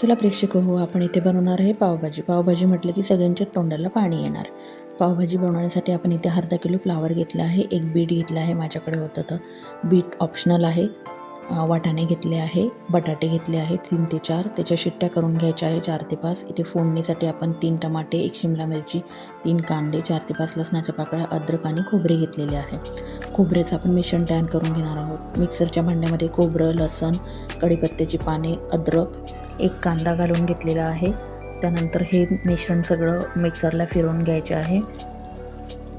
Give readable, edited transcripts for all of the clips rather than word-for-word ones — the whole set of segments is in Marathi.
चला प्रेक्षक हो, आपण इथे बनवणार आहे पावभाजी. पावभाजी म्हटलं की सगळ्यांच्या तोंडाला पाणी येणार. पावभाजी बनवण्यासाठी आपण इथे अर्धा किलो फ्लावर घेतला आहे, एक बीट घेतला आहे, माझ्याकडे होतं तर बीट ऑप्शनल आहे. वाटाणे घेतले आहे, बटाटे घेतले आहे 3 ते 4, त्याच्या शिट्ट्या करून घ्यायच्या आहे 4 ते 5. इथे फोडणीसाठी आपण 3 टमाटे, 1 शिमला मिरची, 3 कांदे, 4 ते 5 लसणाच्या पाकळ्या, अद्रक आणि खोबरे घेतलेले आहे. खोबऱ्याचं आपण मिश्रण तयार करून घेणार आहोत. मिक्सरच्या भांड्यामध्ये खोबरं, लसण, कढीपत्त्याची पाने, अद्रक, 1 कांदा घालून घेतलेला आहे. त्यानंतर हे मिश्रण सगळं मिक्सरला फिरवून घ्यायचे आहे.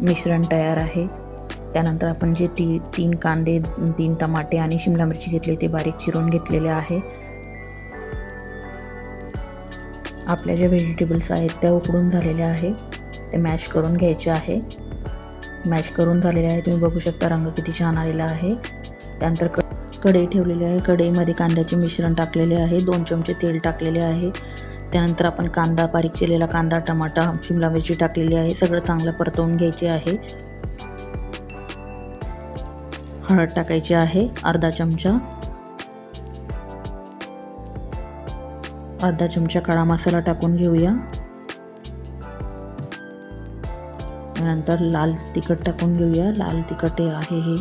मिश्रण तयार आहे. त्यानंतर आपण जे 3 कांदे, 3 टमाटे आणि शिमला मिरची घेतली ते बारीक चिरून घेतलेले आहे. आपल्या ज्या व्हेजिटेबल्स आहेत त्या उकडून झालेल्या आहे, ते मॅश करून घ्यायचे आहे. मॅश करून झालेले आहे, तुम्ही बघू शकता रंग किती छान आलेला आहे. त्यानंतर कढई ठेवलेली आहे. कढईमध्ये कांद्याचे मिश्रण टाकलेले आहे, 2 चमचे तेल टाकलेले आहे. त्यानंतर आपण कांदा, बारीक चिरलेला कांदा, टमाटा, शिमला मिरची टाकलेली आहे. सगळं चांगलं परतवून घ्यायचे आहे. हळद टाकायची आहे अर्धा चमचा. अर्धा चमचा काळा मसाला टाकून घेऊया. नंतर लाल तिखट टाकून घेऊया. लाल तिखट आहे हे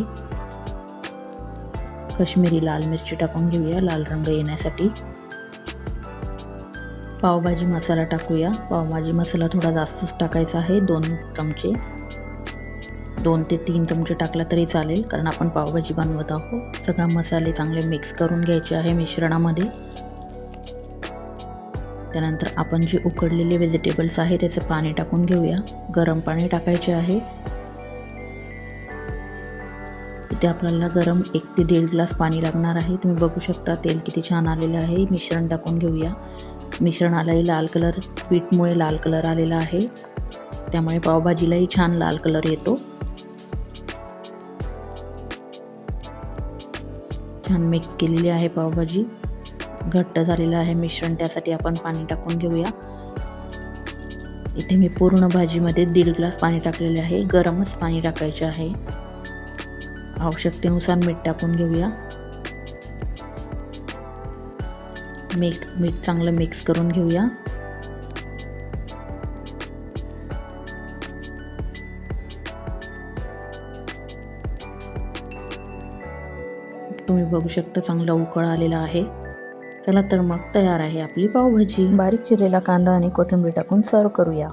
काश्मीरी लाल मिरची टाकून घेऊया लाल रंग येण्यासाठी. पावभाजी मसाला टाकूया. पावभाजी मसाला थोडा जास्तच टाकायचा आहे, 2 चमचे, 2 ते 3 चमचे टाकला तरी चालेल, कारण आपण पावभाजी बनवत आहोत. सगळे मसाले चांगले मिक्स करून घ्यायचे आहे मिश्रणामध्ये. त्यानंतर आपण जे उकडलेले व्हेजिटेबल्स आहे त्याचं पाणी टाकून घेऊया. गरम पाणी टाकायचे आहे. इथे आपल्याला गरम 1 ते 1.5 ग्लास पाणी लागणार आहे. तुम्ही बघू शकता तेल किती छान आलेलं आहे. मिश्रण टाकून घेऊया. मिश्रण आलंही लाल कलर, पीठमुळे लाल कलर आलेला आहे, त्यामुळे पावभाजीलाही छान लाल कलर येतो. छान मिक्स केलेली आहे पावभाजी. घट्ट झालेलं आहे मिश्रण, त्यासाठी आपण पाणी टाकून घेऊया. इथे मी पूर्ण भाजीमध्ये 1.5 ग्लास पाणी टाकलेले आहे. गरमच पाणी टाकायचे आहे. आवश्यकतेनुसार मीठ टाकून घेऊया. मीठ चांगलं मिक्स करून घेऊया. तुम्ही बघू शकता चांगला उकळ आलेला आहे. चला तर मग तयार आहे आपली पावभाजी. बारीक चिरलेला कांदा आणि कोथिंबीर टाकून सर्व करूया.